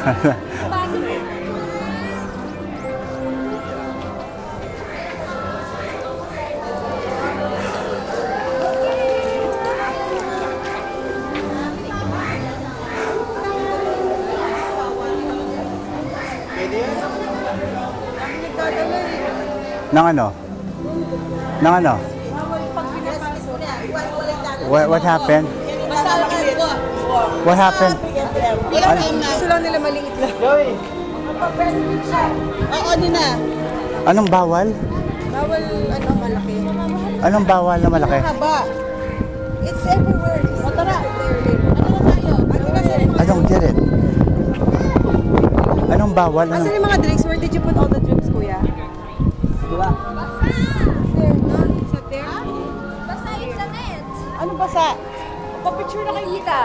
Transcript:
Nang ano? Nang ano? What happened? What happened? Gusto lang nila maliit lang. Oo, na. Anong bawal? Bawal, malaki. Anong bawal na malaki? Haba. It's everywhere. O, tara. Ano na tayo? I don't get it. Anong bawal? Asan yung mga drinks? Where did you put all the drinks, kuya? Diba? There, no? It's not there? Basta internet. Ano basa? Pa-picture na kay Tita.